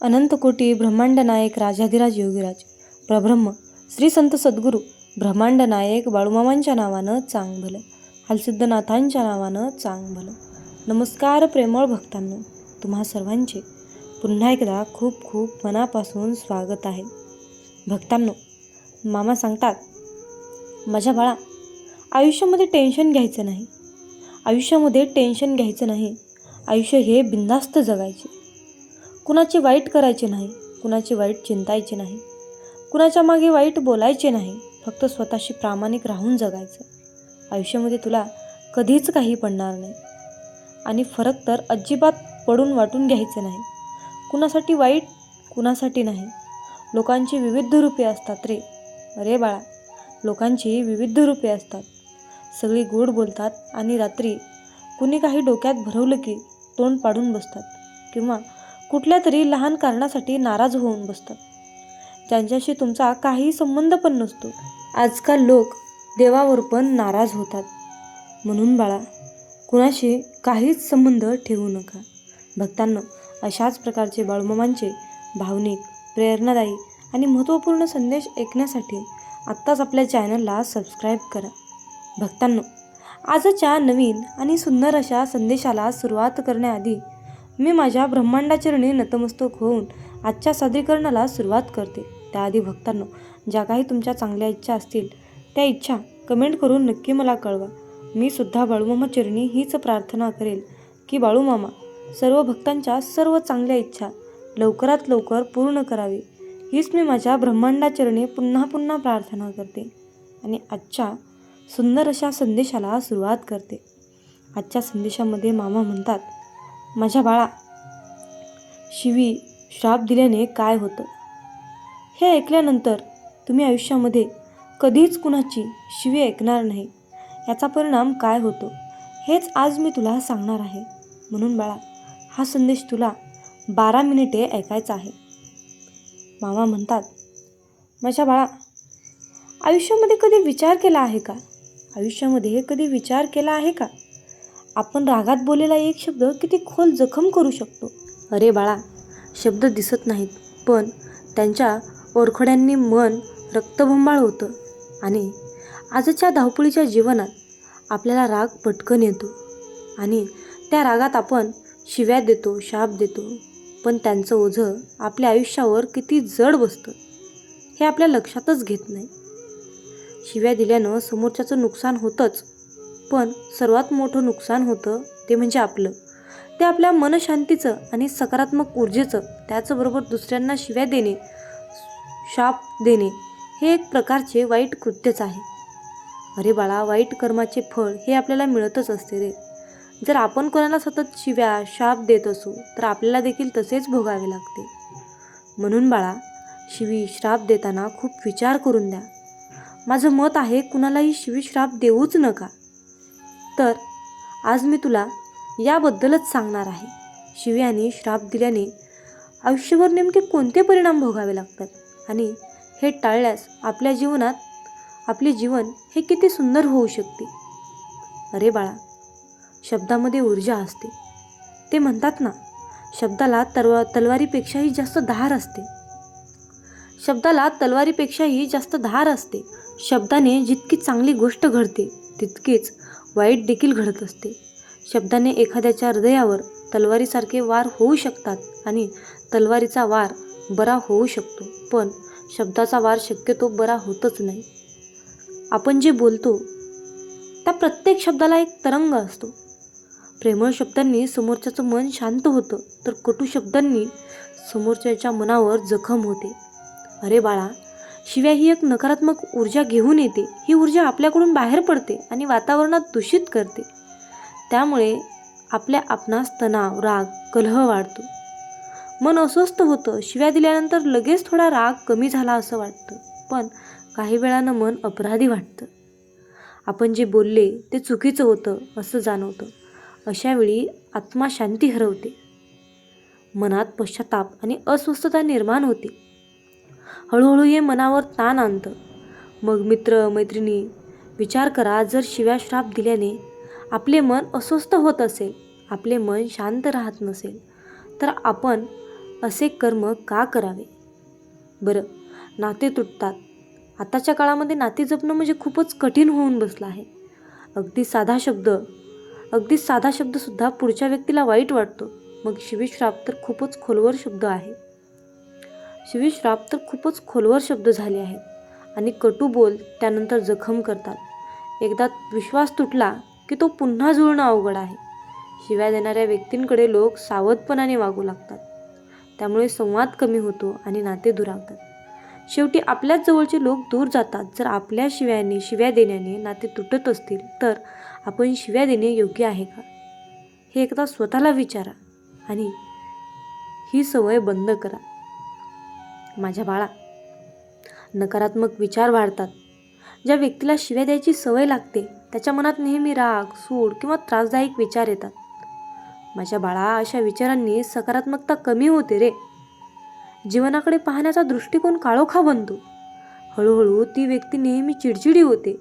अनंत कोटी ब्रह्मांड नायक राजाधिराज योगीराज प्रब्रह्म श्री संत सद्गुरू ब्रह्मांड नायक बाळूमामांच्या नावानं चांग भलं, हलसिद्धनाथांच्या नावानं चांग भलं. नमस्कार प्रेमळ भक्तांनो, तुम्हा सर्वांचे पुन्हा एकदा खूप खूप मनापासून स्वागत आहे. भक्तांनो, मामा सांगतात, माझ्या बाळा, आयुष्यामध्ये टेन्शन घ्यायचं नाही. आयुष्यामध्ये टेन्शन घ्यायचं नाही. आयुष्य हे बिनधास्त जगायचे. कुणाचे वाईट करायचे नाही, कुणाचे वाईट चिंतायचे नाही, कुणाच्या मागे वाईट बोलायचे नाही. फक्त स्वतःशी प्रामाणिक राहून जगायचं. आयुष्यामध्ये तुला कधीच काही पडणार नाही आणि फरक तर अजिबात पडून वाटून घ्यायचं नाही. कुणासाठी वाईट, कुणासाठी नाही. लोकांची विविध रूपे असतात रे. अरे बाळा, लोकांची विविध रूपे असतात. सगळी गोड बोलतात आणि रात्री कुणी काही डोक्यात भरवलं की तोंड पाडून बसतात किंवा कुठल्या तरी लहान कारणासाठी नाराज होऊन बसतात, ज्यांच्याशी तुमचा काही संबंध पण नसतो. आजकाल लोक देवावर पण नाराज होतात. म्हणून बाळा, कुणाशी काहीच संबंध ठेवू नका. भक्तांनो, अशाच प्रकारचे बाळूमामांचे भावनिक, प्रेरणादायी आणि महत्त्वपूर्ण संदेश ऐकण्यासाठी आत्ताच आपल्या चॅनलला सबस्क्राईब करा. भक्तांनो, आजच्या नवीन आणि सुंदर अशा संदेशाला सुरुवात करण्याआधी मी माझ्या ब्रह्मांडाचरणी नतमस्तक होऊन आजच्या सादरीकरणाला सुरुवात करते. त्याआधी भक्तांनो, ज्या काही तुमच्या चांगल्या इच्छा असतील त्या इच्छा कमेंट करून नक्की मला कळवा. मी सुद्धा बाळूमामाचरणी हीच प्रार्थना करेल की बाळूमामा सर्व भक्तांच्या सर्व चांगल्या इच्छा लवकरात लवकर पूर्ण करावी. हीच मी माझ्या ब्रह्मांडाचरणी पुन्हा पुन्हा प्रार्थना करते आणि आजच्या सुंदर अशा संदेशाला सुरुवात करते. आजच्या संदेशामध्ये मामा म्हणतात, माझ्या बाळा, शिवी श्राप दिल्याने काय होतं हे ऐकल्यानंतर तुम्ही आयुष्यामध्ये कधीच कुणाची शिवी ऐकणार नाही. याचा परिणाम काय होतो हेच आज मी तुला सांगणार आहे. म्हणून बाळा, हा संदेश तुला 12 मिनिटे ऐकायचा आहे. मामा म्हणतात, माझ्या बाळा, आयुष्यामध्ये कधी विचार केला आहे का? आयुष्यामध्ये कधी विचार केला आहे का? आपण रागात बोललेला एक शब्द किती खोल जखम करू शकतो. अरे बाळा, शब्द दिसत नाहीत, पण त्यांच्या ओरखड्यांनी मन रक्तबंबाळ होतं. आणि आजच्या धावपळीच्या जीवनात आपल्याला राग पटकन येतो आणि त्या रागात आपण शिव्या देतो, शाप देतो. पण त्यांचं ओझं आपल्या आयुष्यावर किती जड बसतं हे आपल्या लक्षातच घेत नाही. शिव्या दिल्यानं समोरच्याचं नुकसान होतंच, पण सर्वात मोठं नुकसान होतं ते म्हणजे आपलं. ते आपल्या मनशांतीचं आणि सकारात्मक ऊर्जेचं. त्याचबरोबर दुसऱ्यांना शिव्या देणे, शाप देणे हे एक प्रकारचे वाईट कृत्यच आहे. अरे बाळा, वाईट कर्माचे फळ हे आपल्याला मिळतच असते रे. जर आपण कोणाला सतत शिव्या शाप देत असू तर आपल्याला देखील तसेच भोगावे लागते. म्हणून बाळा, शिवी श्राप देताना खूप विचार करून द्या. माझं मत आहे, कुणालाही शिवी श्राप देऊच नका. तर आज मी तुला याबद्दलच सांगणार आहे. शिवी आणि श्राप दिल्याने आयुष्यभर नेमके कोणते परिणाम भोगावे लागतात आणि हे टाळल्यास आपल्या जीवनात आपले जीवन हे किती सुंदर होऊ शकते. अरे बाळा, शब्दामध्ये ऊर्जा असते. ते म्हणतात ना, शब्दाला तलवारीपेक्षाही जास्त धार असते. शब्दाला तलवारीपेक्षाही जास्त धार असते. शब्दाने जितकी चांगली गोष्ट घडते तितकीच वाईट देखील घडत असते. शब्दाने एखाद्याच्या हृदयावर तलवारीसारखे वार होऊ शकतात आणि तलवारीचा वार बरा होऊ शकतो, पण शब्दाचा वार शक्यतो बरा होतच नाही. आपण जे बोलतो त्या प्रत्येक शब्दाला एक तरंग असतो. प्रेमळ शब्दांनी समोरच्याचं मन शांत होतं, तर कटू शब्दांनी समोरच्याच्या मनावर जखम होते. अरे बाळा, शिव्या ही एक नकारात्मक ऊर्जा घेऊन येते. ही ऊर्जा आपल्याकडून बाहेर पडते आणि वातावरणात दूषित करते. त्यामुळे आपल्या आपणास तणाव, राग, कलह वाढतो. मन अस्वस्थ होतं. शिव्या दिल्यानंतर लगेच थोडा राग कमी झाला असं वाटतं, पण काही वेळानं मन अपराधी वाटतं. आपण जे बोलले ते चुकीचं होतं असं जाणवतं. अशावेळी आत्मा शांती हरवते. मनात पश्चाताप आणि अस्वस्थता निर्माण होते. हळूहळू हे मनावर ताण आणतं. मग मित्र मैत्रिणी, विचार करा, जर शिव्या श्राप दिल्याने आपले मन अस्वस्थ होत असेल, आपले मन शांत राहत नसेल, तर आपण असे कर्म का करावे? बरं, नाते तुटतात. आताच्या काळामध्ये नाते जपणं म्हणजे खूपच कठीण होऊन बसलं आहे. अगदी साधा शब्दसुद्धा पुढच्या व्यक्तीला वाईट वाटतो. मग शिवीश्राप तर खूपच खोलवर शब्द आहे. शिवीश्राप तर खूपच खोलवर शब्द झाले आहेत आणि कटू बोल त्यानंतर जखम करतात. एकदा विश्वास तुटला की तो पुन्हा जुळणं अवघड आहे. शिव्या देणाऱ्या व्यक्तींकडे लोक सावधपणाने वागू लागतात. त्यामुळे संवाद कमी होतो आणि नाते दुरावतात. शेवटी आपल्याच जवळचे लोक दूर जातात. जर आपल्या शिव्या देण्याने नाते तुटत असतील तर आपण शिव्या देणे योग्य आहे का? हे एकदा स्वतःला विचारा आणि ही सवय बंद करा. माझ्या बाळा, नकारात्मक विचार वाढतात. ज्या व्यक्तीला शिव्या द्यायची सवय लागते त्याच्या मनात नेहमी राग, सूड किंवा त्रासदायक विचार येतात. माझ्या बाळा, अशा विचारांनी सकारात्मकता कमी होते रे. जीवनाकडे पाहण्याचा दृष्टिकोन काळोखा बनतो. हळूहळू ती व्यक्ती नेहमी चिडचिडी होते.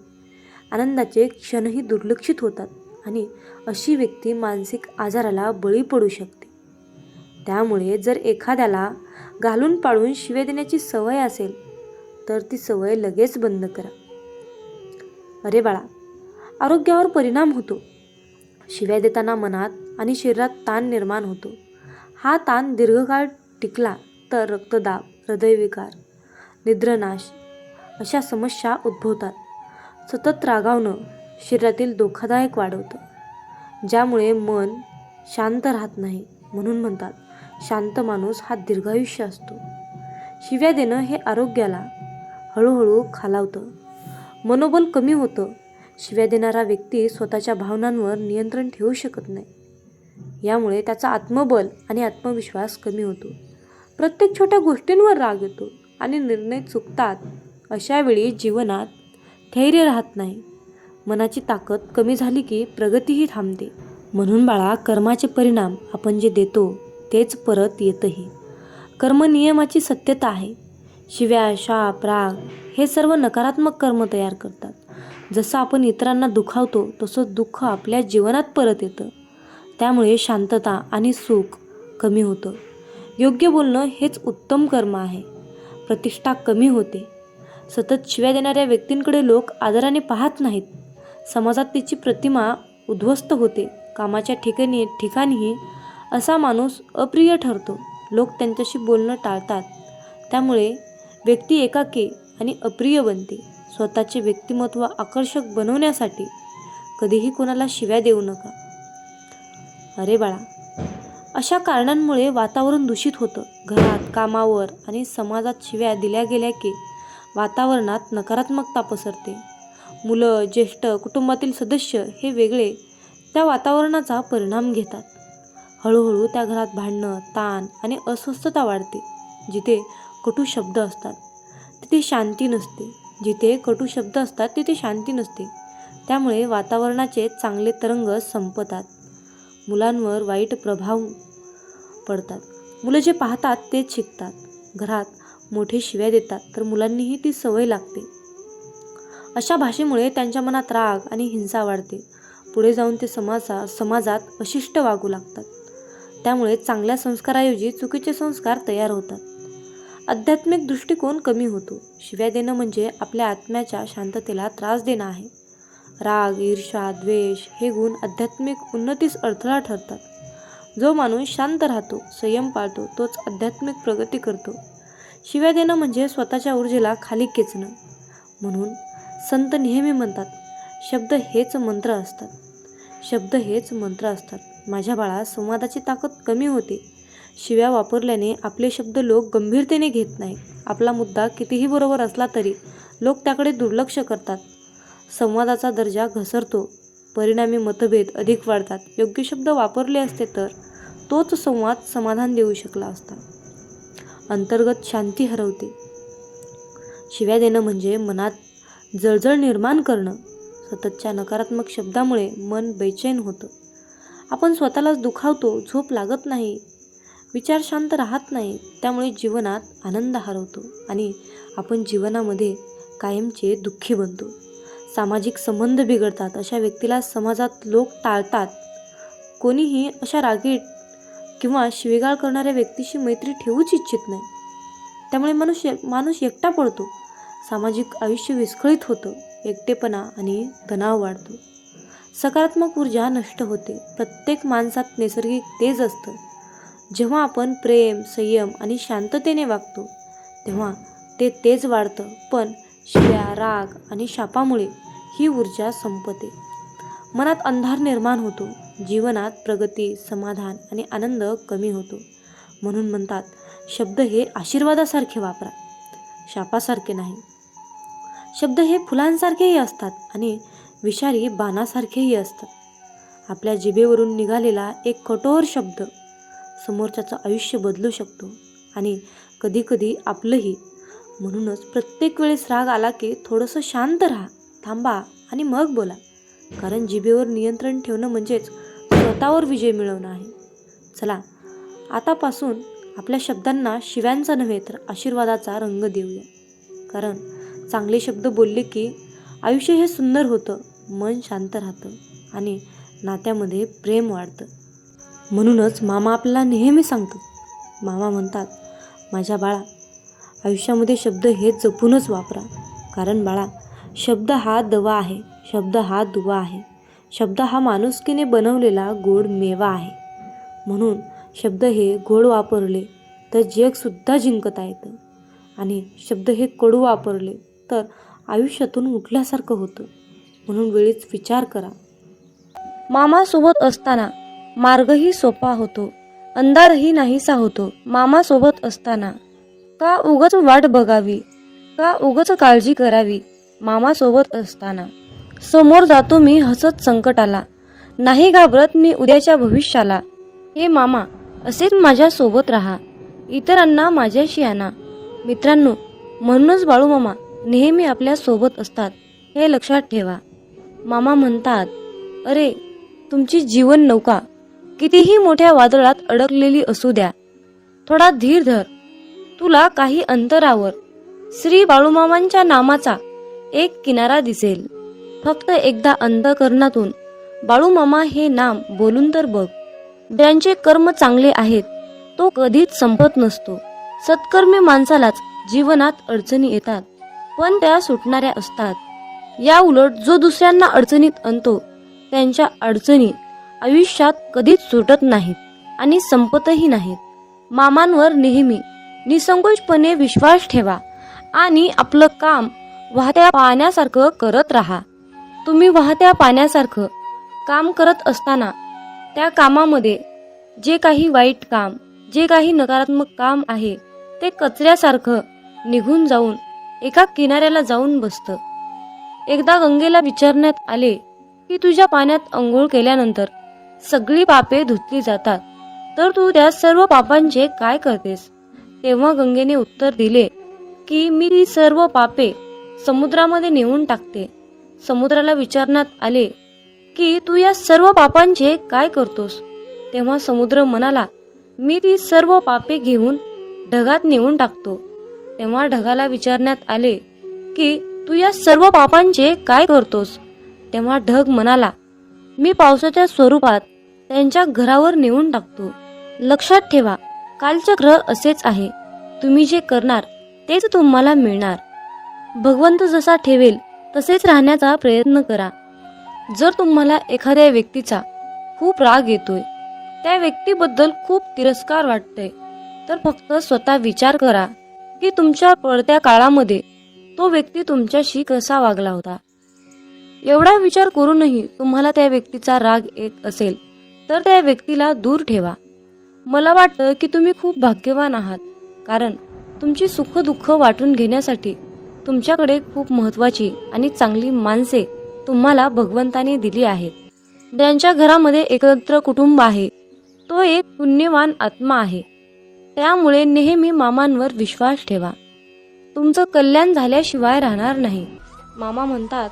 आनंदाचे क्षणही दुर्लक्षित होतात आणि अशी व्यक्ती मानसिक आजाराला बळी पडू शकते. त्यामुळे जर एखाद्याला घालून पाडून शिव्या देण्याची सवय असेल तर ती सवय लगेच बंद करा. अरे बाळा, आरोग्यावर परिणाम होतो. शिव्या देताना मनात आणि शरीरात ताण निर्माण होतो. हा ताण दीर्घकाळ टिकला तर रक्तदाब, हृदयविकार, निद्रानाश अशा समस्या उद्भवतात. सतत रागावणं शरीरातील धोकादायक वाढवतं, ज्यामुळे मन शांत राहत नाही. म्हणून म्हणतात, शांत माणूस हा दीर्घायुष्य असतो. शिव्या देणं हे आरोग्याला हळूहळू खालावतं, मनोबल कमी होतं. शिव्या देणारा व्यक्ती स्वतःच्या भावनांवर नियंत्रण ठेवू शकत नाही. यामुळे त्याचा आत्मबल आणि आत्मविश्वास कमी होतो. प्रत्येक छोट्या गोष्टींवर राग येतो आणि निर्णय चुकतात. अशा वेळी जीवनात धैर्य राहत नाही. मनाची ताकद कमी झाली की प्रगतीही थांबते. म्हणून बाळा, कर्माचे परिणाम आपण जे देतो तेच परत येतही. कर्म नियमाची सत्यता आहे. शिव्या, शाप, राग हे सर्व नकारात्मक कर्म तयार करतात. जसं आपण इतरांना दुखावतो तसं दुःख आपल्या जीवनात परत येतं. त्यामुळे शांतता आणि सुख कमी होतं. योग्य बोलणं हेच उत्तम कर्म आहे. प्रतिष्ठा कमी होते. सतत शिव्या देणाऱ्या व्यक्तींकडे लोक आदराने पाहत नाहीत. समाजात तिची प्रतिमा उद्ध्वस्त होते. कामाच्या ठिकाणीही असा माणूस अप्रिय ठरतो. लोक त्यांच्याशी बोलणं टाळतात. त्यामुळे व्यक्ती एकाकी आणि अप्रिय बनते. स्वतःचे व्यक्तिमत्व आकर्षक बनवण्यासाठी कधीही कोणाला शिव्या देऊ नका. अरे बाळा, अशा कारणांमुळे वातावरण दूषित होतं. घरात, कामावर आणि समाजात शिव्या दिल्या गेल्या की वातावरणात नकारात्मकता पसरते. मुलं, ज्येष्ठ कुटुंबातील सदस्य हे वेगळे त्या वातावरणाचा परिणाम घेतात. हळूहळू त्या घरात भांडणं, ताण आणि अस्वस्थता वाढते. जिथे कटू शब्द असतात तिथे शांती नसते. त्यामुळे वातावरणाचे चांगले तरंग संपतात. मुलांवर वाईट प्रभाव पडतात. मुलं जे पाहतात तेच शिकतात. घरात मोठे शिव्या देतात तर मुलांनीही ती सवय लागते. अशा भाषेमुळे त्यांच्या मनात राग आणि हिंसा वाढते. पुढे जाऊन ते समाजात अशिष्ट वागू लागतात. त्यामुळे चांगल्या संस्काराऐवजी चुकीचे संस्कार तयार होतात. आध्यात्मिक दृष्टिकोन कमी होतो. शिव्या देणं म्हणजे आपल्या आत्म्याच्या शांततेला त्रास देणं आहे. राग, ईर्ष्या, द्वेष हे गुण आध्यात्मिक उन्नतीस अडथळा ठरतात. जो माणूस शांत राहतो, संयम पाळतो, तोच आध्यात्मिक प्रगती करतो. शिव्या देणं म्हणजे स्वतःच्या ऊर्जेला खाली खेचणं. म्हणून संत नेहमी म्हणतात, शब्द हेच मंत्र असतात. माझ्या बाळा, संवादाची ताकद कमी होते. शिव्या वापरल्याने आपले शब्द लोक गंभीरतेने घेत नाहीत. आपला मुद्दा कितीही बरोबर असला तरी लोक त्याकडे दुर्लक्ष करतात. संवादाचा दर्जा घसरतो. परिणामी मतभेद अधिक वाढतात. योग्य शब्द वापरले असते तर तोच संवाद समाधान देऊ शकला असता. अंतर्गत शांती हरवते. शिव्या देणं म्हणजे मनात जळजळ निर्माण करणं. सततच्या नकारात्मक शब्दामुळे मन बेचैन होतं. आपण स्वतःलाच दुखावतो. झोप लागत नाही. विचार शांत राहत नाही. त्यामुळे जीवनात आनंद हरवतो आणि आपण जीवनामध्ये कायमचे दुःखी बनतो. सामाजिक संबंध बिघडतात. अशा व्यक्तीला समाजात लोक टाळतात. कोणीही अशा रागीट किंवा शिवीगाळ करणाऱ्या व्यक्तीशी मैत्री ठेवूच इच्छित नाही. त्यामुळे माणूस एकटा पडतो, सामाजिक आयुष्य विस्कळीत होतं, एकटेपणा आणि तणाव वाढतो, सकारात्मक ऊर्जा नष्ट होते. प्रत्येक माणसात नैसर्गिक तेज असतं. जेव्हा आपण प्रेम, संयम आणि शांततेने वागतो तेव्हा ते तेज वाढतं. पण शिव्या, राग आणि शापामुळे ही ऊर्जा संपते. मनात अंधार निर्माण होतो. जीवनात प्रगती, समाधान आणि आनंद कमी होतो. म्हणून म्हणतात, शब्द हे आशीर्वादासारखे वापरा, शापासारखे नाही. शब्द हे फुलांसारखेही असतात आणि विषारी बाणासारखेही असतात. आपल्या जिभेवरून निघालेला एक कठोर शब्द समोरच्याचं आयुष्य बदलू शकतो आणि कधीकधी आपलंही. म्हणूनच प्रत्येक वेळेस राग आला की थोडंसं शांत राहा, थांबा आणि मग बोला. कारण जिभेवर नियंत्रण ठेवणं म्हणजेच स्वतःवर विजय मिळवणं आहे. चला, आतापासून आपल्या शब्दांना शिव्यांचा नव्हे तर आशीर्वादाचा रंग देऊया. कारण चांगले शब्द बोलले की आयुष्य हे सुंदर होतं, मन शांत राहतं आणि नात्यामध्ये प्रेम वाढतं. म्हणूनच मामा आपल्याला नेहमी सांगतात. मामा म्हणतात, माझ्या बाळा, आयुष्यामध्ये शब्द हे जपूनच वापरा. कारण बाळा, शब्द हा दवा आहे, शब्द हा दुवा आहे, शब्द हा माणुसकीने बनवलेला गोड मेवा आहे. म्हणून शब्द हे गोड वापरले तर जगसुद्धा जिंकता येतं आणि शब्द हे कडू वापरले तर आयुष्यातून उठल्यासारखं होतं. म्हणून वेळीच विचार करा. मामासोबत असताना मार्गही सोपा होतो, अंधारही नाहीसा होतो. मामासोबत असताना का उगाच वाट बघावी, का उगाच काळजी करावी. मामासोबत असताना समोर जातो मी हसत संकटाला, नाही घाबरत मी उद्याच्या भविष्याला. हे मामा, असेच माझ्या सोबत राहा, इतरांना माझ्याशी आणा. मित्रांनो, म्हणूनच बाळूमामा नेहमी आपल्या सोबत असतात, हे लक्षात ठेवा. मामा म्हणतात, अरे, तुमची जीवन नौका कितीही मोठ्या वादळात अडकलेली असू द्या, थोडा धीर धर. तुला काही अंतरावर श्री बाळूमामांच्या नामाचा एक किनारा दिसेल. फक्त एकदा अंतःकरणातून बाळूमामा हे नाम बोलून तर बघ. ज्यांचे कर्म चांगले आहेत तो कधीच संपत नसतो. सत्कर्मी माणसालाच जीवनात अडचणी येतात, पण त्या सुटणाऱ्या असतात. या उलट जो दुसऱ्यांना अडचणीत आणतो त्यांच्या अडचणी आयुष्यात कधीच सुटत नाहीत आणि संपतही नाहीत. मामांवर नेहमी निसंकोचपणे विश्वास ठेवा आणि आपलं काम वाहत्या पाण्यासारखं करत राहा. तुम्ही वाहत्या पाण्यासारखं काम करत असताना त्या कामामध्ये जे काही वाईट काम, जे काही नकारात्मक काम आहे ते कचऱ्यासारखं निघून जाऊन एका किनाऱ्याला जाऊन बसतं. एकदा गंगेला विचारण्यात आले की तुझ्या पाण्यात अंघोळ केल्यानंतर सगळी पापे धुतली जातात, तर तू त्या सर्व पापांचे काय करतेस? तेव्हा गंगेने उत्तर दिले की मी ती सर्व पापे समुद्रामध्ये नेऊन टाकते. समुद्राला विचारण्यात आले की तू या सर्व पापांचे काय करतोस? तेव्हा समुद्र म्हणाला, मी ती सर्व पापे घेऊन ढगात नेऊन टाकतो. तेव्हा ढगाला विचारण्यात आले की तू या सर्व पापांचे काय करतोस? तेव्हा ढग म्हणाला, मी पावसाच्या स्वरूपात त्यांच्या घरावर नेऊन टाकतो. लक्षात ठेवा, कालचक्र असेच आहे. तुम्ही जे करणार तेच तुम्हाला मिळणार. भगवंत जसा ठेवेल तसेच राहण्याचा प्रयत्न करा. जर तुम्हाला एखाद्या व्यक्तीचा खूप राग येतोय, त्या व्यक्तीबद्दल खूप तिरस्कार वाटतोय, तर फक्त स्वतः विचार करा की तुमच्या पडत्या काळामध्ये तो व्यक्ती तुमच्याशी कसा वागला होता. एवढा विचार करूनही तुम्हाला त्या व्यक्तीचा राग येत असेल तर त्या व्यक्तीला दूर ठेवा. मला वाटतं की तुम्ही खूप भाग्यवान आहात, कारण तुमची सुख दुःख वाटून घेण्यासाठी तुमच्याकडे खूप महत्त्वाची आणि चांगली माणसे तुम्हाला भगवंताने दिली आहेत. ज्यांच्या घरामध्ये एकत्र कुटुंब आहे तो एक पुण्यवान आत्मा आहे. त्यामुळे नेहमी मामांवर विश्वास ठेवा. तुमचं कल्याण झाल्याशिवाय राहणार नाही. मामा म्हणतात,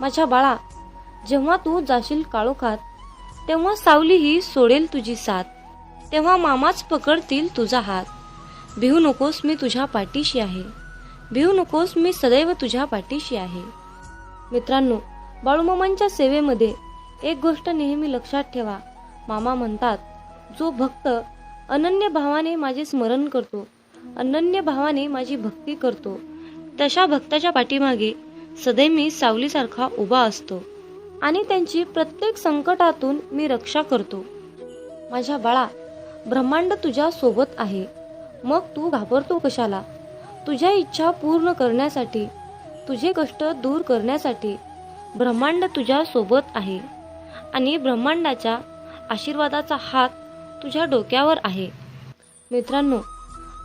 माझ्या बाळा, जेव्हा तू जाशील काळोखात तेव्हा सावली ही सोडेल तुझी साथ. तेव्हा मामाच पकडतील तुझा हात. भिवू नकोस, मी तुझ्या पाठीशी आहे. भिवू नकोस, मी सदैव तुझ्या पाठीशी आहे. मित्रांनो, बाळूमामांच्या सेवेमध्ये एक गोष्ट नेहमी लक्षात ठेवा. मामा म्हणतात, जो भक्त अनन्य भावाने माझे स्मरण करतो, अनन्य भावाने माझी भक्ती करतो, तशा भक्ताच्या पाठीमागे सदैव मी सावलीसारखा उभा असतो आणि त्यांची प्रत्येक संकटातून मी रक्षा करतो. माझ्या बाळा, ब्रह्मांड तुझ्या सोबत आहे, मग तू घाबरतो कशाला? तुझ्या इच्छा पूर्ण करण्यासाठी, तुझे कष्ट दूर करण्यासाठी ब्रह्मांड तुझ्या सोबत आहे आणि ब्रह्मांडाच्या आशीर्वादाचा हात तुझ्या डोक्यावर आहे. मित्रांनो,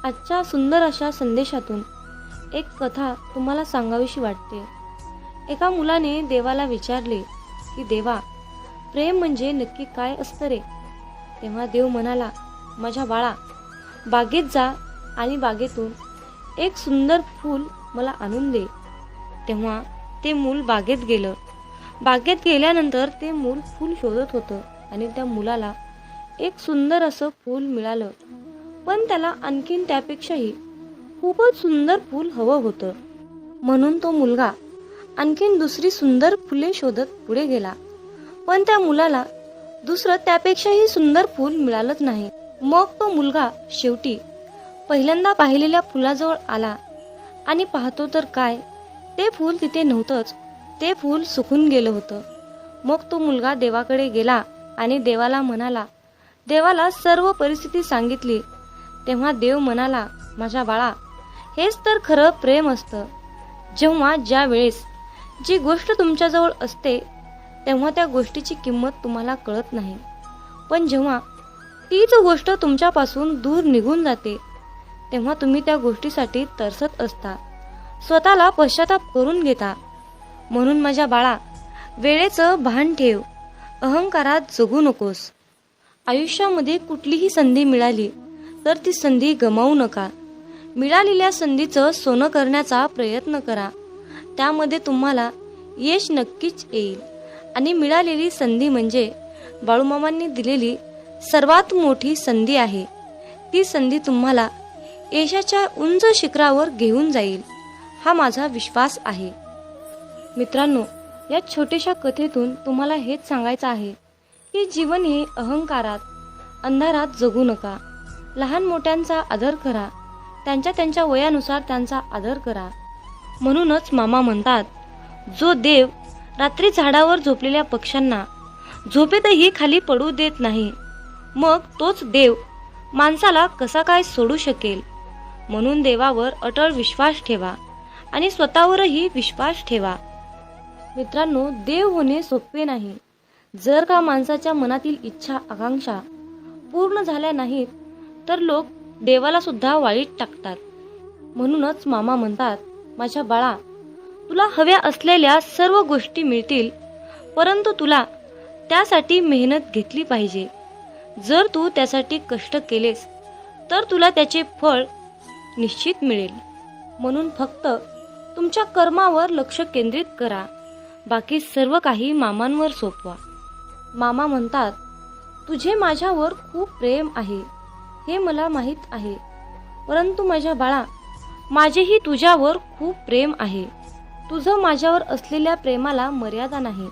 आजच्या सुंदर अशा संदेशातून एक कथा तुम्हाला सांगावीशी वाटते. एका मुलाने देवाला विचारले की देवा, प्रेम म्हणजे नक्की काय असतं रे? तेव्हा देव म्हणाला, माझ्या बाळा, बागेत जा आणि बागेतून एक सुंदर फूल मला आणून दे. तेव्हा ते मूल बागेत गेलं. बागेत गेल्यानंतर ते मूल फूल शोधत होतं आणि त्या मुलाला एक सुंदर असं फूल मिळालं, पण त्याला आणखीन त्यापेक्षाही खूपच सुंदर फूल हवं होतं. म्हणून तो मुलगा आणखीन दुसरी सुंदर फुले शोधत पुढे गेला, पण त्या मुलाला दुसरं त्यापेक्षाही सुंदर फूल मिळालंच नाही. मग तो मुलगा शेवटी पहिल्यांदा पाहिलेल्या फुलाजवळ आला आणि पाहतो तर काय, ते फूल तिथे नव्हतंच, ते फूल सुकून गेलं होतं. मग तो मुलगा देवाकडे गेला आणि देवाला म्हणाला, देवाला सर्व परिस्थिती सांगितली. तेव्हा देव म्हणाला, माझ्या बाळा, हेच तर खरं प्रेम असतं. जेव्हा ज्या वेळेस जी गोष्ट तुमच्याजवळ असते तेव्हा त्या गोष्टीची किंमत तुम्हाला कळत नाही, पण जेव्हा तीच गोष्ट तुमच्यापासून दूर निघून जाते तेव्हा तुम्ही त्या गोष्टीसाठी तरसत असता, स्वतःला पश्चाताप करून घेता. म्हणून माझ्या बाळा, वेळेचं भान ठेव, अहंकारात जगू नकोस. आयुष्यामध्ये कुठलीही संधी मिळाली तर ती संधी गमावू नका. मिळालेल्या संधीचं सोनं करण्याचा प्रयत्न करा, त्यामध्ये तुम्हाला यश नक्कीच येईल. आणि मिळालेली संधी म्हणजे बाळूमामांनी दिलेली सर्वात मोठी संधी आहे. ती संधी तुम्हाला यशाच्या उंच शिखरावर घेऊन जाईल, हा माझा विश्वास आहे. मित्रांनो, या छोट्याशा कथेतून तुम्हाला हेच सांगायचं आहे की जीवन हे अहंकारात, अंधारात जगू नका. लहान मोठ्यांचा आदर करा, त्यांच्या वयानुसार त्यांचा आदर करा. म्हणूनच मामा म्हणतात, जो देव रात्री झाडावर झोपलेल्या पक्ष्यांना झोपेतही खाली पडू देत नाही, मग तोच देव माणसाला कसा काय सोडू शकेल? म्हणून देवावर अटळ विश्वास ठेवा आणि स्वतःवरही विश्वास ठेवा. मित्रांनो, देव होणे सोपे नाही. जर का माणसाच्या मनातील इच्छा आकांक्षा पूर्ण झाल्या नाहीत तर लोक देवाला सुद्धा वाळीत टाकतात. म्हणूनच मामा म्हणतात, माझ्या बाळा, तुला हव्या असलेल्या सर्व गोष्टी मिळतील, परंतु तुला त्यासाठी मेहनत घेतली पाहिजे. जर तू त्यासाठी कष्ट केलेस तर तुला त्याचे फळ निश्चित मिळेल. म्हणून फक्त तुमच्या कर्मावर लक्ष केंद्रित करा, बाकी सर्व काही मामांवर सोपवा. मामा म्हणतात, तुझे माझ्यावर खूप प्रेम आहे हे मला माहीत आहे, परंतु माझ्या बाळा, माझेही तुझ्यावर खूप प्रेम आहे. तुझं माझ्यावर असलेल्या प्रेमाला मर्यादा नाही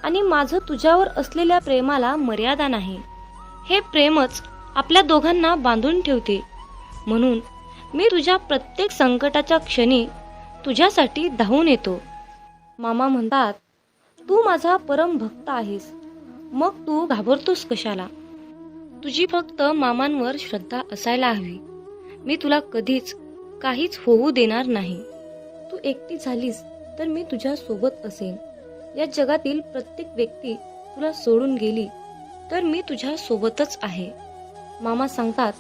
आणि माझं तुझ्यावर असलेल्या प्रेमाला मर्यादा नाही. हे प्रेमच आपल्या दोघांना बांधून ठेवते. म्हणून मी तुझ्या प्रत्येक संकटाच्या क्षणी तुझ्यासाठी धावून येतो. मामा म्हणतात, तू माझा परम भक्त आहेस, मग तू घाबरतोस कशाला? तुझी फक्त मामांवर श्रद्धा असायला हवी. मी तुला कधीच काहीच होऊ देणार नाही. तू एकटी झालीस तर मी तुझ्या सोबत असेन. या जगातील प्रत्येक व्यक्ती तुला सोडून गेली तर मी तुझ्या सोबतच आहे. मामा सांगतात,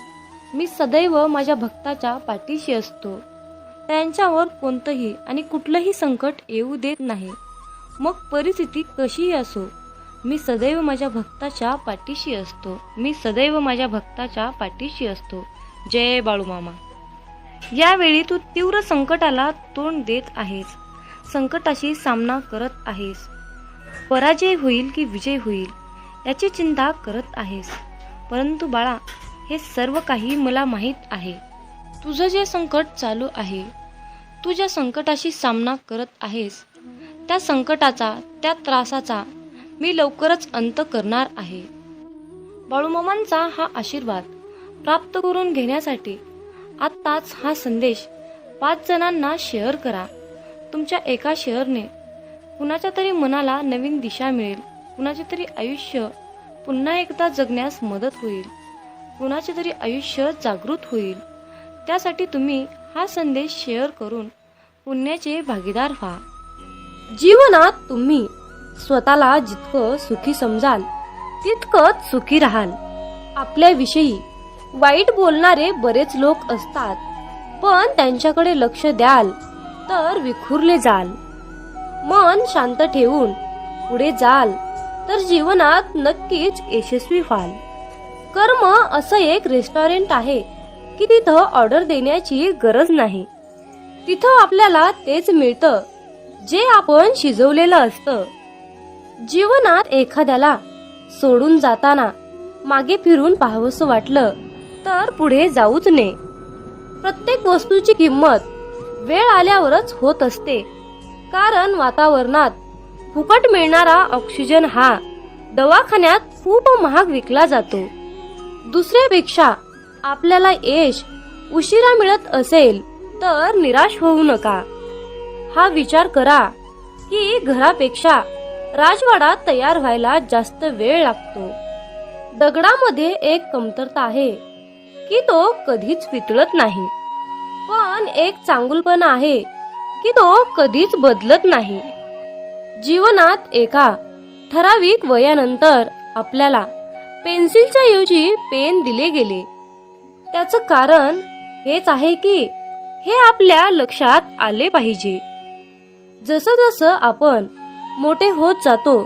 मी सदैव माझ्या भक्ताच्या पाठीशी असतो. त्यांच्यावर कोणतंही आणि कुठलंही संकट येऊ देत नाही. मग परिस्थिती कशीही असो, मी सदैव माझ्या भक्ताच्या पाठीशी असतो. मी सदैव माझ्या भक्ताच्या पाठीशी असतो. जय बाळूमामा. यावेळी तू तीव्र संकटाला तोंड देत आहेस, संकटाशी सामना करत आहेस. पराजय होईल की विजय होईल याची चिंता करत आहेस, परंतु बाळा, हे सर्व काही मला माहीत आहे. तुझं जे संकट चालू आहे, तू ज्या संकटाशी सामना करत आहेस, त्या संकटाचा, त्या त्रासाचा मी लवकरच अंत करणार आहे. बाळूमामांचा हा आशीर्वाद प्राप्त करून घेण्यासाठी आत्ताच हा संदेश 5 जणांना शेअर करा. तुमच्या एका शेअरने कुणाच्या तरी मनाला नवीन दिशा मिळेल, कुणाचे तरी आयुष्य पुन्हा एकदा जगण्यास मदत होईल, कुणाचे तरी आयुष्य जागृत होईल. त्यासाठी तुम्ही हा संदेश शेअर करून पुण्याचे भागीदार व्हा. जीवनात तुम्ही स्वतःला जितकं सुखी समजाल तितकंच सुखी राहाल. आपल्याविषयी वाईट बोलणारे बरेच लोक असतात, पण त्यांच्याकडे लक्ष द्याल तर विखुरले जाल. मन शांत ठेवून पुढे जाल तर जीवनात नक्कीच यशस्वी व्हाल. कर्म असं एक रेस्टॉरंट आहे की तिथं ऑर्डर देण्याची गरज नाही. तिथं आपल्याला तेच मिळतं जे आपण शिजवलेलं असतं. जीवनात एखाद्याला सोडून जाताना मागे फिरून पाहावंसं वाटलं तर पुढे जाऊच नये. प्रत्येक वस्तूची किंमत वेळ आल्यावरच होत असते, कारण वातावरणात फुकट मिळणारा ऑक्सिजन हा दवाखान्यात खूप महाग विकला जातो. दुसऱ्यापेक्षा आपल्याला यश उशिरा मिळत असेल तर निराश होऊ नका. हा विचार करा की घरापेक्षा राजवाडा तयार व्हायला जास्त वेळ लागतो. दगडामध्ये एक कमतरता आहे की तो कधीच वितळत नाही, पण एक चांगुलपणा आहे की तो कधीच बदलत नाही. जीवनात एका ठराविक वयानंतर आपल्याला पेन्सिलच्या ऐवजी पेन दिले गेले. त्याचं कारण हेच आहे की हे आपल्या लक्षात आले पाहिजे. जसं जसं आपण मोठे होत जातो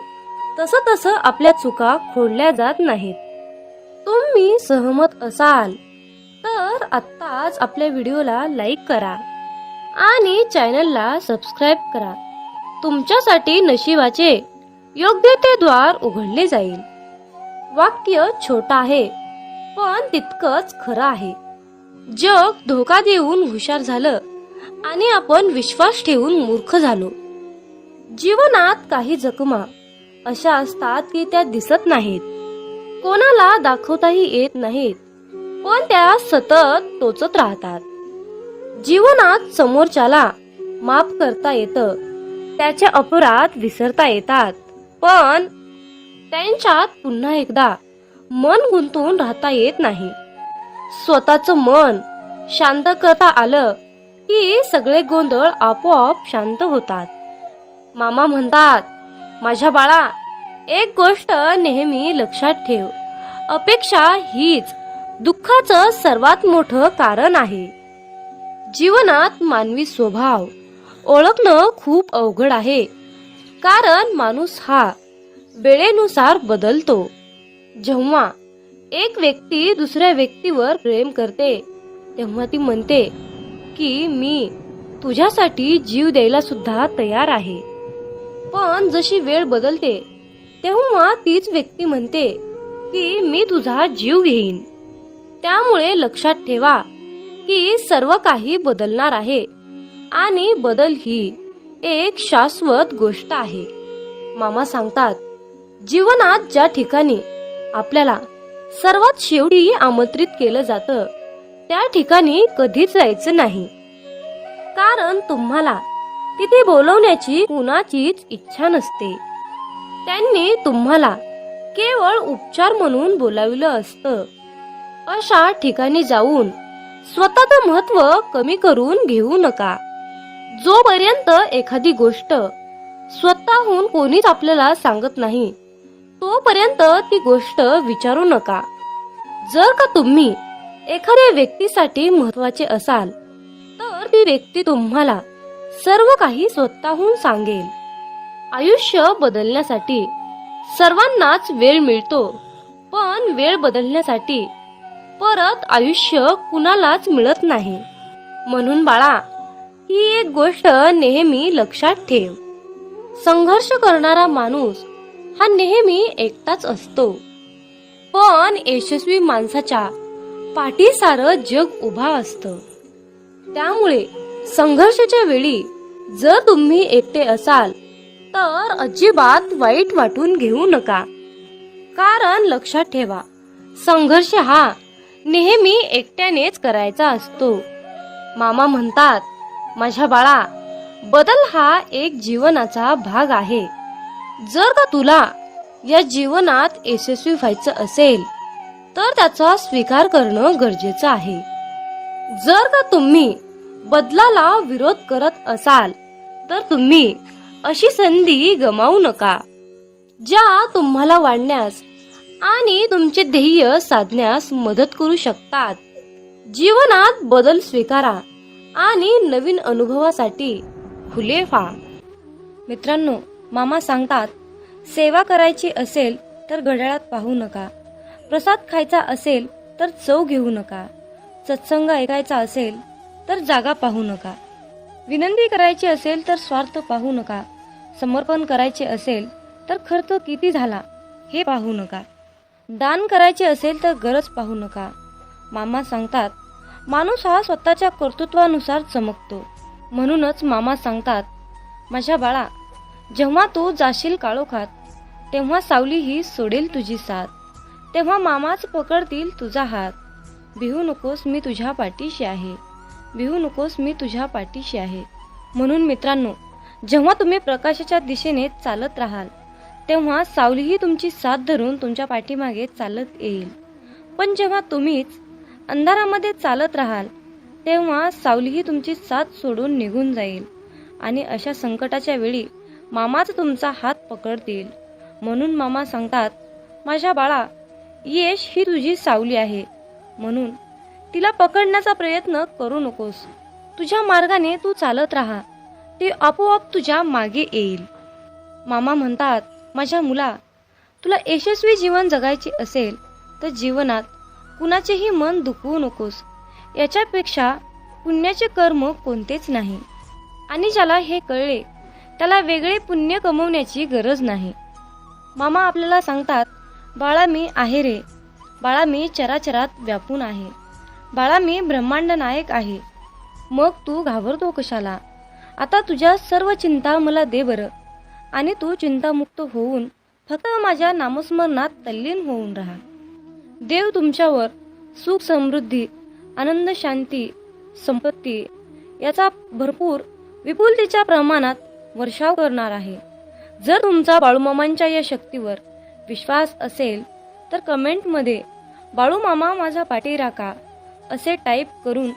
तसं तसं आपल्या चुका खोडल्या जात नाहीत. तुम्ही सहमत असाल तर आत्ताच आपल्या व्हिडिओला लाईक करा आणि चॅनलला सबस्क्राईब करा. तुमच्यासाठी नशिबाचे योग्य ते द्वार उघडले जाईल. वाक्य छोटं आहे पण तितकंच खरं आहे. जग धोका देऊन हुशार झालं आणि आपण विश्वास ठेवून मूर्ख झालो. जीवनात काही जखमा अशा असतात की त्या दिसत नाहीत, कोणाला दाखवताही येत नाहीत, पण त्या सतत टोचत राहतात. जीवनात समोरच्याला माफ करता येतं, त्याचे अपराध विसरता येतात, पण त्यांच्यात पुन्हा एकदा मन गुंतून राहता येत नाही. स्वतःचं मन शांत करता आलं की सगळे गोंधळ आपोआप शांत होतात. मामा म्हणतात, माझ्या बाळा, एक गोष्ट नेहमी लक्षात ठेव, अपेक्षा हीच दुःखाचं सर्वात मोठं कारण आहे. जीवनात मानवी स्वभाव ओळखणं खूप अवघड आहे, कारण माणूस हा वेळेनुसार बदलतो. जेव्हा एक व्यक्ती दुसऱ्या व्यक्तीवर प्रेम करते तेव्हा ती म्हणते की मी तुझ्यासाठी जीव द्यायला सुद्धा तयार आहे. पण जशी वेळ बदलते तेव्हा तीच व्यक्ती म्हणते की मी तुझा जीव घेईन. त्यामुळे लक्षात ठेवा की सर्व काही बदलणार आहे आणि बदल ही एक शाश्वत गोष्ट आहे. मामा सांगतात, जीवनात ज्या ठिकाणी आपल्याला सर्वात शेवटी आमंत्रित केलं जातं त्या ठिकाणी कधीच जायचं नाही, कारण तुम्हाला तिथे बोलवण्याची कुणाचीच इच्छा नसते. त्यांनी तुम्हाला केवळ उपचार म्हणून बोलाविलं असतं. अशा ठिकाणी जाऊन स्वतःचं महत्त्व कमी करून घेऊ नका. जोपर्यंत एखादी गोष्ट स्वतःहून कोणीच आपल्याला सांगत नाही तोपर्यंत ती गोष्ट विचारू नका. जर का तुम्ही एखाद्या व्यक्तीसाठी महत्त्वाचे असाल तर ती व्यक्ती तुम्हाला सर्व काही स्वतःहून सांगेल. आयुष्य बदलण्यासाठी सर्वांनाच वेळ मिळतो, पण वेळ बदलण्यासाठी परत आयुष्य कुणालाच मिळत नाही. म्हणून बाळा, ही एक गोष्ट नेहमी लक्षात ठेव, संघर्ष करणारा माणूस हा नेहमी एकटाच असतो, पण यशस्वी माणसाच्या पाठी सारं जग उभा असतं. त्यामुळे संघर्षाच्या वेळी जर तुम्ही एकटे असाल तर अजिबात वाईट वाटून घेऊ नका, कारण लक्षात ठेवा, संघर्ष हा नेहमी एकट्यानेच करायचा असतो. मामा म्हणतात, माझ्या बाळा, बदल हा एक जीवनाचा भाग आहे. जर का तुला या जीवनात यशस्वी व्हायचं असेल तर त्याचा स्वीकार करणं गरजेचं आहे. जर का तुम्ही बदलाला विरोध करत असाल तर तुम्ही अशी संधी गमावू नका, ज्या तुम्हाला वाढण्यास आणि तुमचे ध्येय साधण्यास मदत करू शकतात. जीवनात बदल स्वीकारा आणि नवीन अनुभवासाठी खुले व्हा. मित्रांनो, मामा सांगतात, सेवा करायची असेल तर घड्याळात पाहू नका, प्रसाद खायचा असेल तर चव घेऊ नका, सत्संग ऐकायचा असेल तर जागा पाहू नका, विनंती करायची असेल तर स्वार्थ पाहू नका, समर्पण करायचे असेल तर खर्च किती झाला हे पाहू नका, दान करायचे असेल तर गरज पाहू नका. मामा सांगतात, माणूस हा स्वतःच्या कर्तृत्वानुसार चमकतो. म्हणूनच मामा सांगतात, माझ्या बाळा, जेव्हा तू जाशील काळोखात तेव्हा सावली ही सोडेल तुझी साथ. तेव्हा मामाच पकडतील तुझा हात. भिवू नकोस, मी तुझ्या पाठीशी आहे. भिवू नकोस, मी तुझ्या पाठीशी आहे. म्हणून मित्रांनो, जेव्हा तुम्ही प्रकाशाच्या दिशेने चालत राहाल तेव्हा सावलीही तुमची साथ धरून तुमच्या पाठीमागे चालत येईल. पण जेव्हा तुम्हीच अंधारामध्ये चालत राहाल तेव्हा सावलीही तुमची साथ सोडून निघून जाईल आणि अशा संकटाच्या वेळी मामाच तुमचा हात पकडतील. म्हणून मामा सांगतात, माझ्या बाळा, यश ही तुझी सावली आहे, म्हणून तिला पकडण्याचा प्रयत्न करू नकोस. तुझ्या मार्गाने तू चालत राहा, ती आपोआप तुझ्या मागे येईल. मामा म्हणतात, माझ्या मुला, तुला यशस्वी जीवन जगायचे असेल तर जीवनात कुणाचेही मन दुखवू नकोस. याच्यापेक्षा पुण्याचे कर्म कोणतेच नाही. आणि ज्याला हे कळले त्याला वेगळे पुण्य कमवण्याची गरज नाही. मामा आपल्याला सांगतात, बाळा, मी आहे रे. बाळा, मी चराचरात व्यापून आहे. बाळा, मी ब्रह्मांड नायक आहे. मग तू घाबरतो कशाला? आता तुझ्या सर्व चिंता मला दे बरं, आणि तू चिंतामुक्त होऊन फक्त माझ्या नामस्मरणात तल्लीन होऊन राहा. देव तुमच्यावर सुख, समृद्धी, आनंद, शांती, संपत्ती याचा भरपूर विपुलतेच्या प्रमाणात वर्षाव करणार आहे. जर तुमचा बाळूमामांच्या या शक्तीवर विश्वास असेल तर कमेंटमध्ये बाळूमामा माझा पाठी राखा असे टाईप करून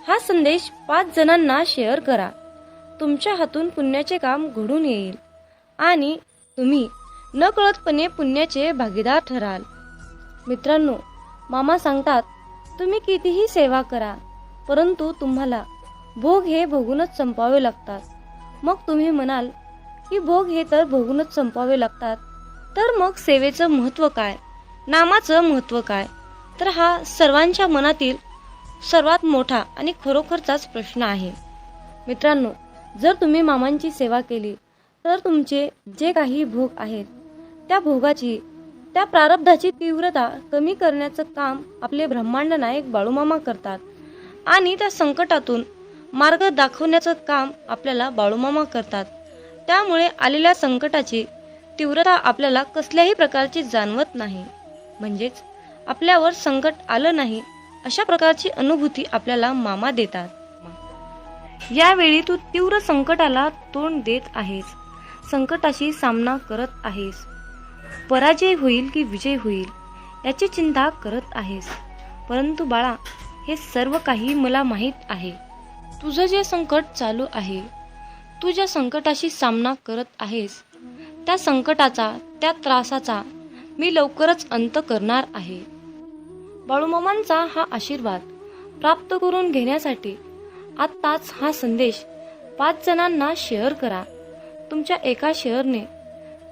हा संदेश 5 जणांना शेअर करा. तुमच्या हातून पुण्याचे काम घडून येईल आणि तुम्ही नकळतपणे पुण्याचे भागीदार ठराल. मित्रांनो, मामा सांगतात, तुम्ही कितीही सेवा करा परंतु तुम्हाला भोग हे भोगूनच संपवावे लागतात. मग तुम्ही म्हणाल की भोग हे तर भोगूनच संपवावे लागतात, तर मग सेवेचं महत्त्व काय, नामाचं महत्त्व काय? तर हा सर्वांच्या मनातील सर्वात मोठा आणि खरोखरचाच प्रश्न आहे. मित्रांनो, जर तुम्ही मामांची सेवा केली तर तुमचे जे काही भोग आहेत त्या भोगाची, त्या प्रारब्धाची तीव्रता कमी करण्याचं काम आपले ब्रह्मांड नायक बाळूमामा करतात आणि त्या संकटातून मार्ग दाखवण्याचं काम आपल्याला बाळूमामा करतात. त्यामुळे आलेल्या संकटाची तीव्रता आपल्याला कसल्याही प्रकारची जाणवत नाही. म्हणजेच आपल्यावर संकट आलं नाही अशा प्रकारची अनुभूती आपल्याला मामा देतात. यावेळी तू तीव्र संकटाला तोंड देत आहेस, संकटाशी सामना करत आहेस. पराजय होईल की विजय होईल याची चिंता करत आहेस. परंतु बाळा, हे सर्व काही मला माहीत आहे. तुझं जे संकट चालू आहे, तू ज्या संकटाशी सामना करत आहेस, त्या संकटाचा, त्या त्रासाचा मी लवकरच अंत करणार आहे. बाळूमामांचा हा आशीर्वाद प्राप्त करून घेण्यासाठी आत्ताच हा संदेश 5 जणांना शेअर करा. तुमच्या एका शेअरने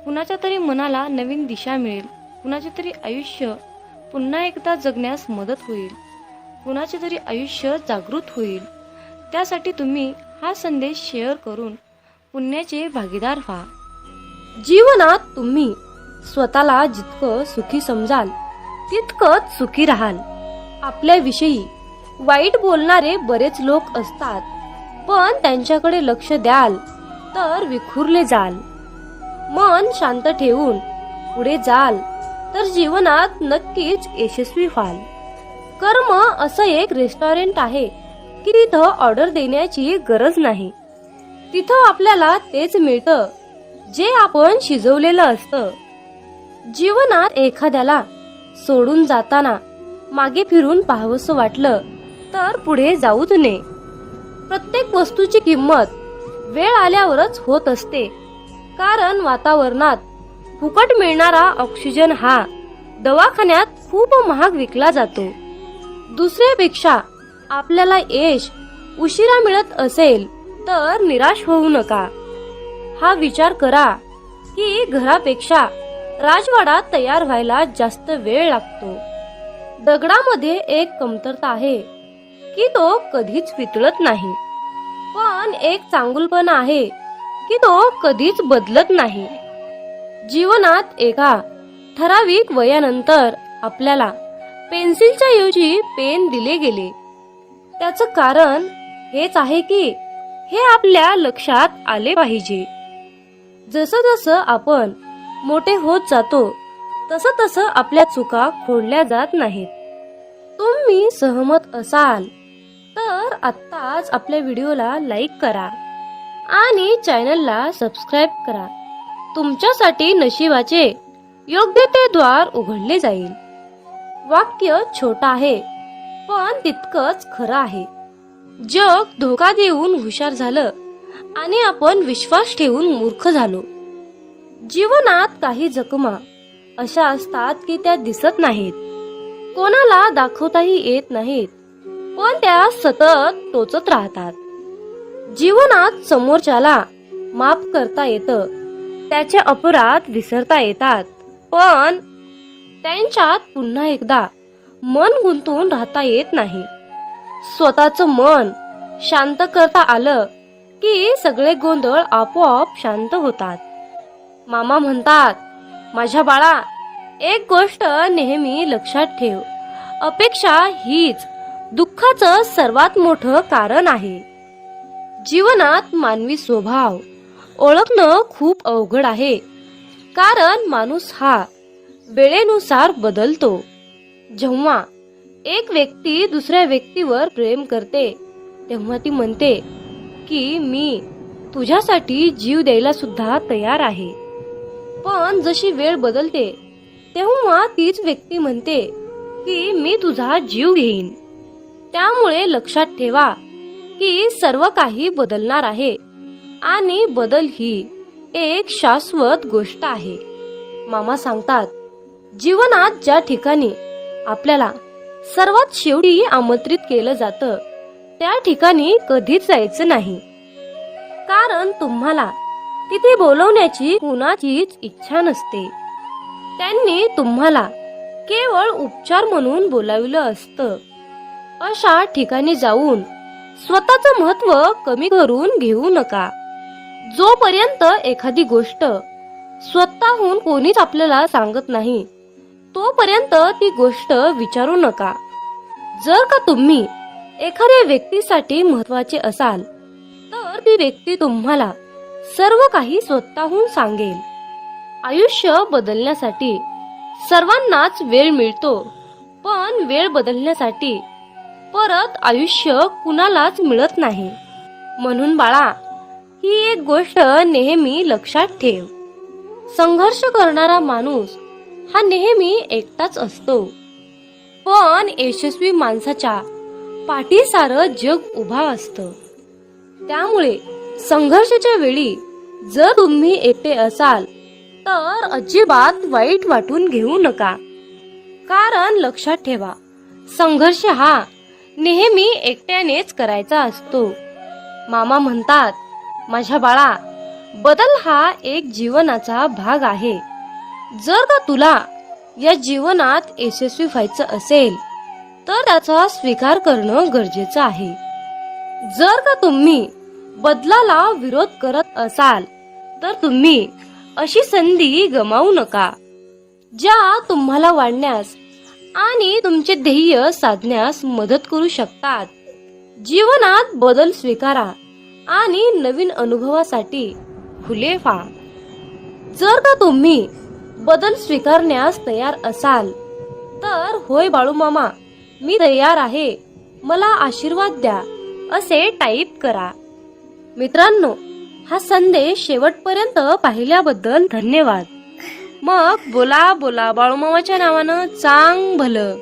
कुणाच्या तरी मनाला नवीन दिशा मिळेल, कुणाचे तरी आयुष्य पुन्हा एकदा जगण्यास मदत होईल, कुणाचे तरी आयुष्य जागृत होईल. त्यासाठी तुम्ही हा संदेश शेअर करून पुण्याचे भागीदार व्हा. जीवनात तुम्ही स्वतःला जितकं सुखी समजाल तितकंच सुखी राहाल. आपल्याविषयी वाईट बोलणारे बरेच लोक असतात, पण त्यांच्याकडे लक्ष द्याल तर विखुरले जाल. मन शांत ठेवून पुढे जाल तर जीवनात नक्कीच यशस्वी व्हाल. कर्म असं एक रेस्टॉरंट आहे की तिथं ऑर्डर देण्याची गरज नाही. तिथं आपल्याला तेच मिळतं जे आपण शिजवलेलं असतं. जीवनात एखाद्याला सोडून जाताना मागे फिरून पाहावंसं वाटलं तर पुढे जाऊच नये. प्रत्येक वस्तूची किंमत वेळ आल्यावरच होत असते, कारण वातावरणात फुकट मिळणारा ऑक्सिजन हा दवाखान्यात खूप महाग विकला जातो. दुसऱ्यापेक्षा आपल्याला यश उशिरा मिळत असेल तर निराश होऊ नका. हा विचार करा की घरापेक्षा राजवाडा तयार व्हायला जास्त वेळ लागतो. दगडामध्ये एक कमतरता आहे की तो कधीच पितळत नाही, पण एक चांगुलपणा आहे की तो कधीच बदलत नाही. जीवनात एका ठराविक वयानंतर आपल्याला पेन्सिलच्या ऐवजी पेन दिले गेले. त्याचं कारण हेच आहे की हे आपल्या लक्षात आले पाहिजे. जसं जसं आपण मोठे होत जातो तसं तसं आपल्या चुका खोडल्या जात नाहीत. तुम्ही सहमत असाल तर आत्ताच आपल्या व्हिडिओला लाईक करा आणि चॅनलला सबस्क्राईब करा. तुमच्यासाठी नशिबाचे योग्य ते द्वार उघडले जाईल. वाक्य छोटं आहे पण तितकंच खरं आहे. जग धोका देऊन हुशार झालं आणि आपण विश्वास ठेवून मूर्ख झालो. जीवनात काही जखमा अशा असतात की त्या दिसत नाहीत, कोणाला दाखवताही येत नाहीत, पण त्या सतत टोचत राहतात. जीवनात समोरच्याला माफ करता येतं, त्याचे अपराध विसरता येतात, पण त्यांच्यात पुन्हा एकदा मन गुंतून राहता येत नाही. स्वतःचं मन शांत करता आलं की सगळे गोंधळ आपोआप शांत होतात. मामा म्हणतात, माझ्या बाळा, एक गोष्ट नेहमी लक्षात ठेव, अपेक्षा हीच दुःखाचं सर्वात मोठं कारण आहे. जीवनात मानवी स्वभाव ओळखणं खूप अवघड आहे, कारण माणूस हा वेळेनुसार बदलतो. जेव्हा एक व्यक्ती दुसऱ्या व्यक्तीवर प्रेम करते तेव्हा ती म्हणते की मी तुझ्यासाठी जीव द्यायला सुद्धा तयार आहे. पण जशी वेळ बदलते तेव्हा तीच व्यक्ती म्हणते की मी तुझा जीव घेईन. त्यामुळे लक्षात ठेवा की सर्व काही बदलणार आहे आणि बदल ही एक शाश्वत गोष्ट आहे. मामा सांगतात, जीवनात ज्या ठिकाणी आपल्याला सर्वात शेवटी आमंत्रित केलं जातं त्या ठिकाणी कधीच जायचं नाही, कारण तुम्हाला तिथे बोलवण्याची कुणाचीच इच्छा नसते. त्यांनी तुम्हाला केवळ उपचार म्हणून बोलाविलं असतं. अशा ठिकाणी जाऊन स्वतःचं महत्त्व कमी करून घेऊ नका. जोपर्यंत एखादी गोष्ट स्वतःहून कोणीच आपल्याला सांगत नाही तोपर्यंत ती गोष्ट विचारू नका. जर का तुम्ही एखाद्या व्यक्तीसाठी महत्त्वाचे असाल तर ती व्यक्ती तुम्हाला सर्व काही स्वतःहून सांगेल. आयुष्य बदलण्यासाठी सर्वांनाच वेळ मिळतो, पण वेळ बदलण्यासाठी परत आयुष्य कुणालाच मिळत नाही. म्हणून बाळा, ही एक गोष्ट नेहमी लक्षात ठेव, संघर्ष करणारा माणूस हा नेहमी एकटाच असतो, पण यशस्वी माणसाच्या पाठी सारं जग उभा असतं. त्यामुळे संघर्षाच्या वेळी जर तुम्ही एकटे असाल तर अजिबात वाईट वाटून घेऊ नका, कारण लक्षात ठेवा, संघर्ष हा नेहमी एकट्यानेच करायचा असतो. मामा म्हणतात, माझ्या बाळा, बदल हा एक जीवनाचा भाग आहे. जर का तुला या जीवनात यशस्वी व्हायचं असेल तर त्याचा स्वीकार करणं गरजेचं आहे. जर का तुम्ही बदलाला विरोध करत असाल तर तुम्ही अशी संधी गमावू नका, ज्या तुम्हाला वाढण्यास आणि तुमचे ध्येय साधण्यास मदत करू शकतात. जीवनात बदल स्वीकारा आणि नवीन अनुभवासाठी खुले व्हा. जर का तुम्ही बदल स्वीकारण्यास तयार असाल तर होय बाळू मामा, मी तयार आहे, मला आशीर्वाद द्या असे टाईप करा. मित्रांनो, हा संदेश शेवटपर्यंत पाहिल्याबद्दल धन्यवाद. मग बोला बोला बाळूमामाच्या नावानं चांग भलं.